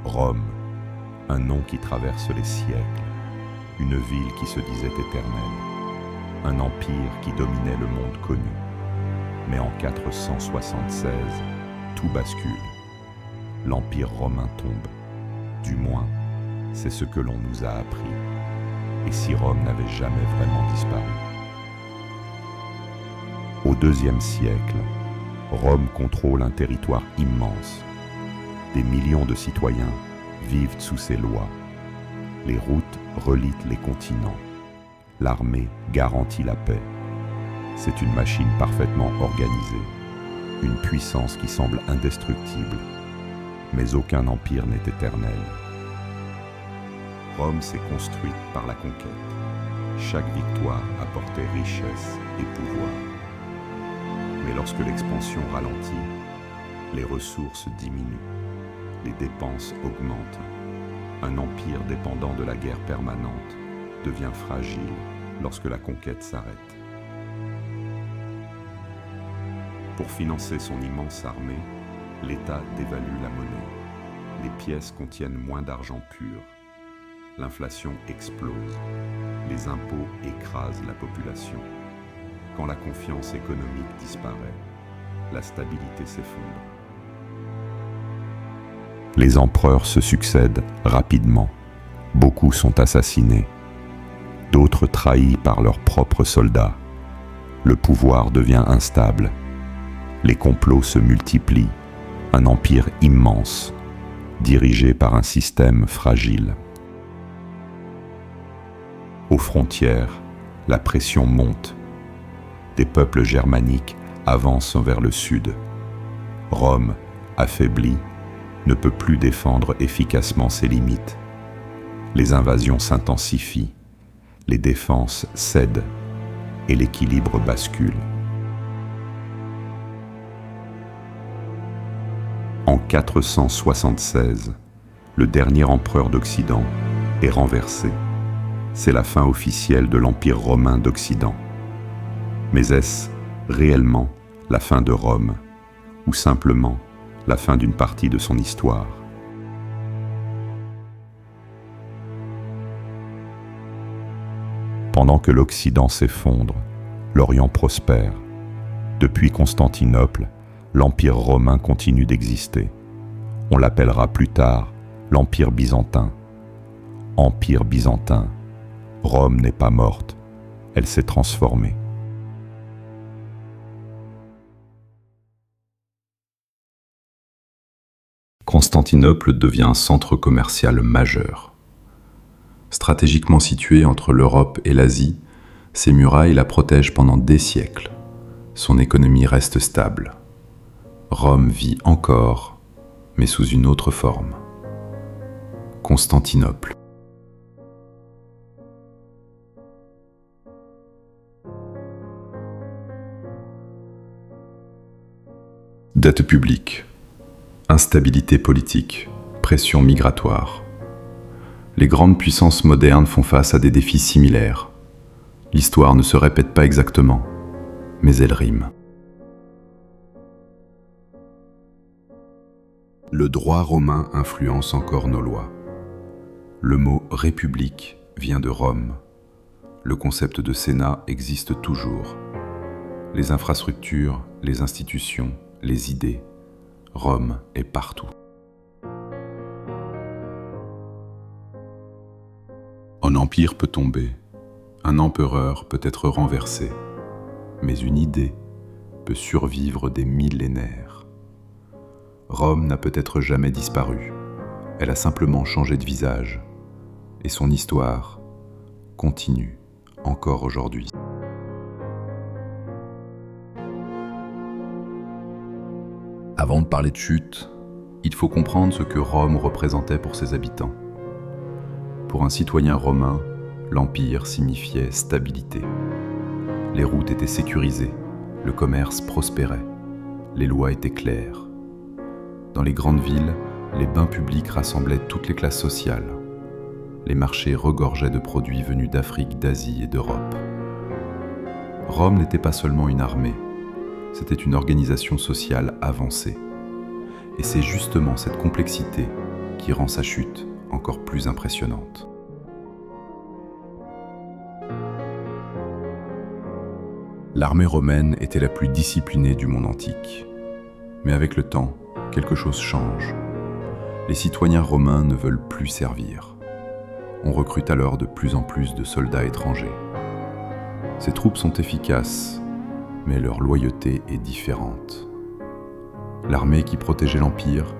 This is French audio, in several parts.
Rome, un nom qui traverse les siècles, une ville qui se disait éternelle, un empire qui dominait le monde connu. Mais en 476, tout bascule. L'empire romain tombe. Du moins, c'est ce que l'on nous a appris. Et si Rome n'avait jamais vraiment disparu. Au IIe siècle, Rome contrôle un territoire immense. Des millions de citoyens vivent sous ses lois. Les routes relient les continents. L'armée garantit la paix. C'est une machine parfaitement organisée, une puissance qui semble indestructible. Mais aucun empire n'est éternel. Rome s'est construite par la conquête. Chaque victoire apportait richesse et pouvoir. Mais lorsque l'expansion ralentit, les ressources diminuent, les dépenses augmentent. Un empire dépendant de la guerre permanente devient fragile lorsque la conquête s'arrête. Pour financer son immense armée, l'État dévalue la monnaie. Les pièces contiennent moins d'argent pur. L'inflation explose. Les impôts écrasent la population. Quand la confiance économique disparaît, la stabilité s'effondre. Les empereurs se succèdent rapidement. Beaucoup sont assassinés. D'autres trahis par leurs propres soldats. Le pouvoir devient instable. Les complots se multiplient. Un empire immense, dirigé par un système fragile. Aux frontières, la pression monte. Des peuples germaniques avancent vers le sud. Rome, affaiblie, ne peut plus défendre efficacement ses limites. Les invasions s'intensifient, les défenses cèdent et l'équilibre bascule. En 476, le dernier empereur d'Occident est renversé. C'est la fin officielle de l'Empire romain d'Occident. Mais est-ce réellement la fin de Rome, ou simplement la fin d'une partie de son histoire? Pendant que l'Occident s'effondre, l'Orient prospère. Depuis Constantinople, l'Empire romain continue d'exister. On l'appellera plus tard l'Empire byzantin. Empire byzantin, Rome n'est pas morte, elle s'est transformée. Constantinople devient un centre commercial majeur. Stratégiquement situé entre l'Europe et l'Asie, ses murailles la protègent pendant des siècles. Son économie reste stable. Rome vit encore, mais sous une autre forme. Constantinople. Dette publique, instabilité politique, pression migratoire. Les grandes puissances modernes font face à des défis similaires. L'histoire ne se répète pas exactement, mais elle rime. Le droit romain influence encore nos lois. Le mot « république » vient de Rome. Le concept de Sénat existe toujours. Les infrastructures, les institutions, les idées, Rome est partout. Un empire peut tomber, un empereur peut être renversé, mais une idée peut survivre des millénaires. Rome n'a peut-être jamais disparu, elle a simplement changé de visage, et son histoire continue encore aujourd'hui. Avant de parler de chute, il faut comprendre ce que Rome représentait pour ses habitants. Pour un citoyen romain, l'empire signifiait stabilité. Les routes étaient sécurisées, le commerce prospérait, les lois étaient claires. Dans les grandes villes, les bains publics rassemblaient toutes les classes sociales. Les marchés regorgeaient de produits venus d'Afrique, d'Asie et d'Europe. Rome n'était pas seulement une armée, c'était une organisation sociale avancée. Et c'est justement cette complexité qui rend sa chute encore plus impressionnante. L'armée romaine était la plus disciplinée du monde antique. Mais avec le temps, quelque chose change. Les citoyens romains ne veulent plus servir. On recrute alors de plus en plus de soldats étrangers. Ces troupes sont efficaces, mais leur loyauté est différente. L'armée qui protégeait l'Empire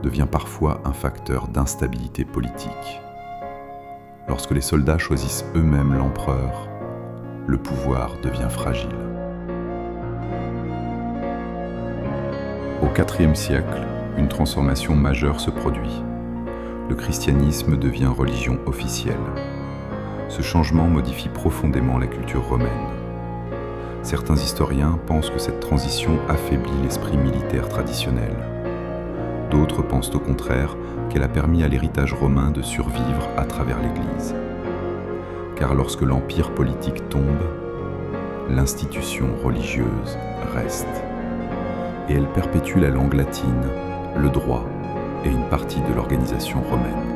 devient parfois un facteur d'instabilité politique. Lorsque les soldats choisissent eux-mêmes l'empereur, le pouvoir devient fragile. Au IVe siècle, une transformation majeure se produit. Le christianisme devient religion officielle. Ce changement modifie profondément la culture romaine. Certains historiens pensent que cette transition affaiblit l'esprit militaire traditionnel. D'autres pensent au contraire qu'elle a permis à l'héritage romain de survivre à travers l'Église. Car lorsque l'empire politique tombe, l'institution religieuse reste. Et elle perpétue la langue latine, le droit et une partie de l'organisation romaine.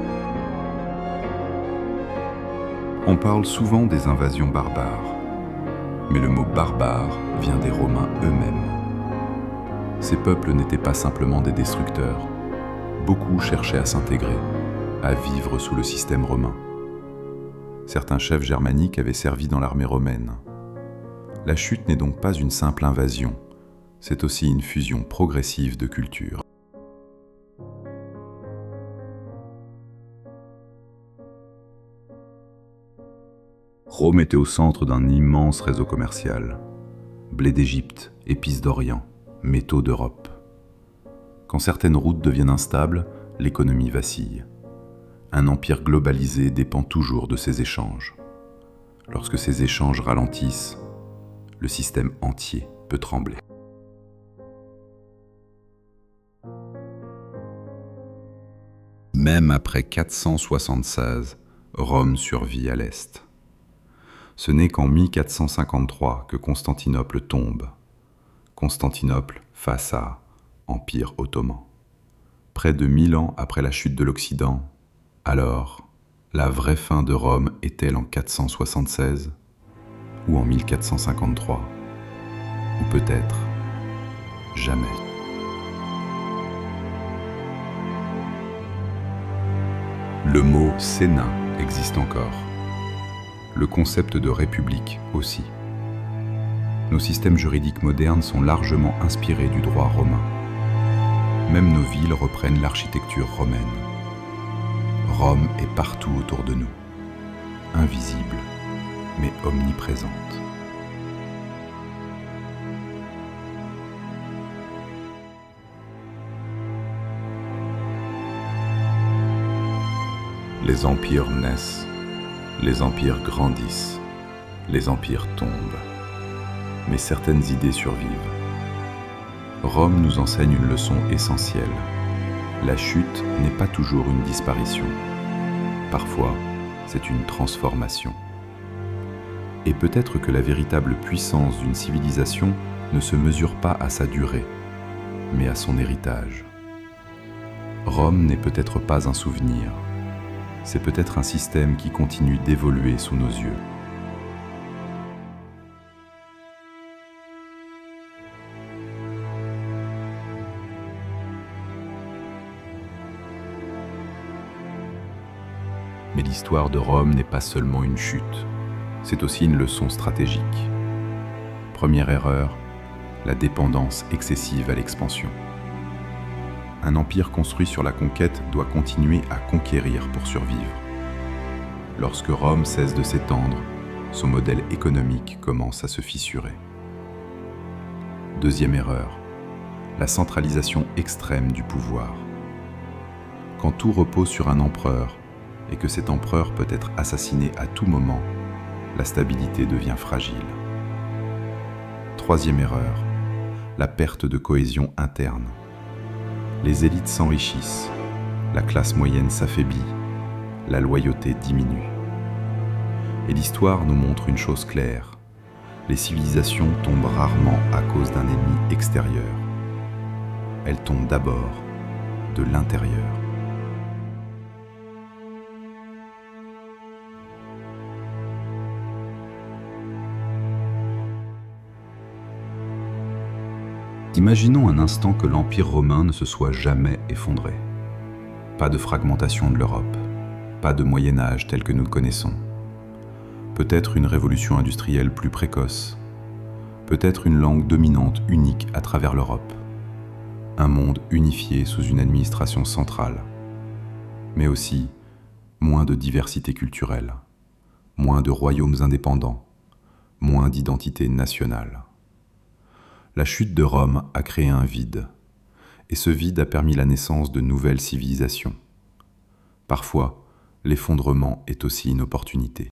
On parle souvent des invasions barbares, mais le mot barbare vient des Romains eux-mêmes. Ces peuples n'étaient pas simplement des destructeurs. Beaucoup cherchaient à s'intégrer, à vivre sous le système romain. Certains chefs germaniques avaient servi dans l'armée romaine. La chute n'est donc pas une simple invasion, c'est aussi une fusion progressive de cultures. Rome était au centre d'un immense réseau commercial. Blé d'Égypte, épices d'Orient, métaux d'Europe. Quand certaines routes deviennent instables, l'économie vacille. Un empire globalisé dépend toujours de ces échanges. Lorsque ces échanges ralentissent, le système entier peut trembler. Même après 476, Rome survit à l'Est. Ce n'est qu'en 1453 que Constantinople tombe. Constantinople face à Empire ottoman. Près de 1000 ans après la chute de l'Occident, alors, la vraie fin de Rome est-elle en 476 ou en 1453 ou peut-être jamais. Le mot Sénat existe encore. Le concept de république aussi. Nos systèmes juridiques modernes sont largement inspirés du droit romain. Même nos villes reprennent l'architecture romaine. Rome est partout autour de nous, invisible, mais omniprésente. Les empires naissent, les empires grandissent, les empires tombent, mais certaines idées survivent. Rome nous enseigne une leçon essentielle. La chute n'est pas toujours une disparition. Parfois, c'est une transformation. Et peut-être que la véritable puissance d'une civilisation ne se mesure pas à sa durée, mais à son héritage. Rome n'est peut-être pas un souvenir. C'est peut-être un système qui continue d'évoluer sous nos yeux. Mais l'histoire de Rome n'est pas seulement une chute, c'est aussi une leçon stratégique. Première erreur, la dépendance excessive à l'expansion. Un empire construit sur la conquête doit continuer à conquérir pour survivre. Lorsque Rome cesse de s'étendre, son modèle économique commence à se fissurer. Deuxième erreur, la centralisation extrême du pouvoir. Quand tout repose sur un empereur, et que cet empereur peut être assassiné à tout moment, la stabilité devient fragile. Troisième erreur, la perte de cohésion interne. Les élites s'enrichissent, la classe moyenne s'affaiblit, la loyauté diminue. Et l'histoire nous montre une chose claire, les civilisations tombent rarement à cause d'un ennemi extérieur. Elles tombent d'abord de l'intérieur. Imaginons un instant que l'Empire romain ne se soit jamais effondré. Pas de fragmentation de l'Europe, pas de Moyen-Âge tel que nous le connaissons. Peut-être une révolution industrielle plus précoce, peut-être une langue dominante unique à travers l'Europe, un monde unifié sous une administration centrale, mais aussi moins de diversité culturelle, moins de royaumes indépendants, moins d'identité nationale. La chute de Rome a créé un vide, et ce vide a permis la naissance de nouvelles civilisations. Parfois, l'effondrement est aussi une opportunité.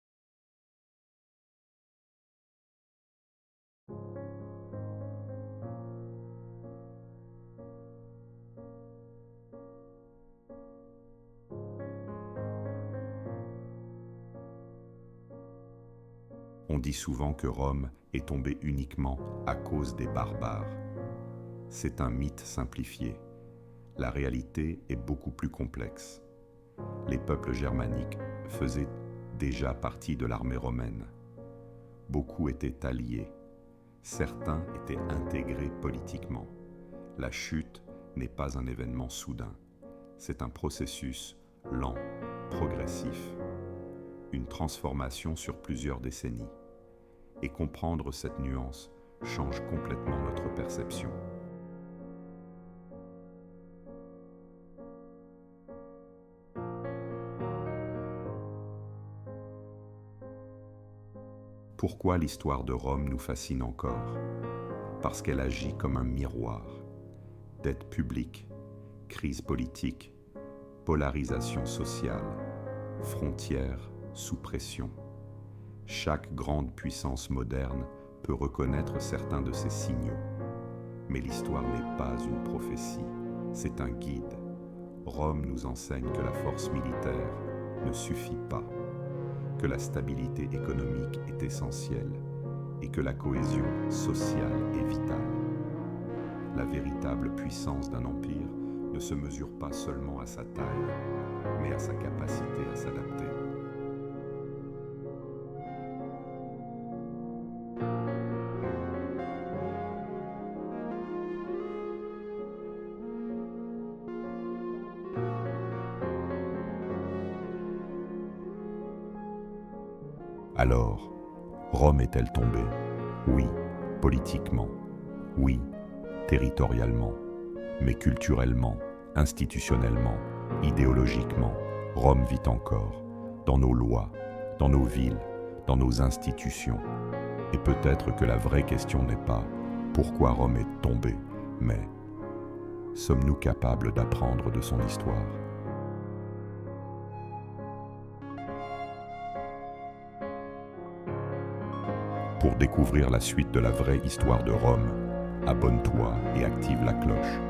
On dit souvent que Rome est tombée uniquement à cause des barbares. C'est un mythe simplifié. La réalité est beaucoup plus complexe. Les peuples germaniques faisaient déjà partie de l'armée romaine. Beaucoup étaient alliés. Certains étaient intégrés politiquement. La chute n'est pas un événement soudain. C'est un processus lent, progressif. Une transformation sur plusieurs décennies. Et comprendre cette nuance change complètement notre perception. Pourquoi l'histoire de Rome nous fascine encore? Parce qu'elle agit comme un miroir. Dette publique, crise politique, polarisation sociale, frontières sous pression. Chaque grande puissance moderne peut reconnaître certains de ces signaux. Mais l'histoire n'est pas une prophétie, c'est un guide. Rome nous enseigne que la force militaire ne suffit pas, que la stabilité économique est essentielle et que la cohésion sociale est vitale. La véritable puissance d'un empire ne se mesure pas seulement à sa taille, mais à sa capacité à s'adapter. Alors, Rome est-elle tombée? Oui, politiquement. Oui, territorialement. Mais culturellement, institutionnellement, idéologiquement, Rome vit encore. Dans nos lois, dans nos villes, dans nos institutions. Et peut-être que la vraie question n'est pas pourquoi Rome est tombée, mais sommes-nous capables d'apprendre de son histoire? Pour découvrir la suite de la vraie histoire de Rome, abonne-toi et active la cloche.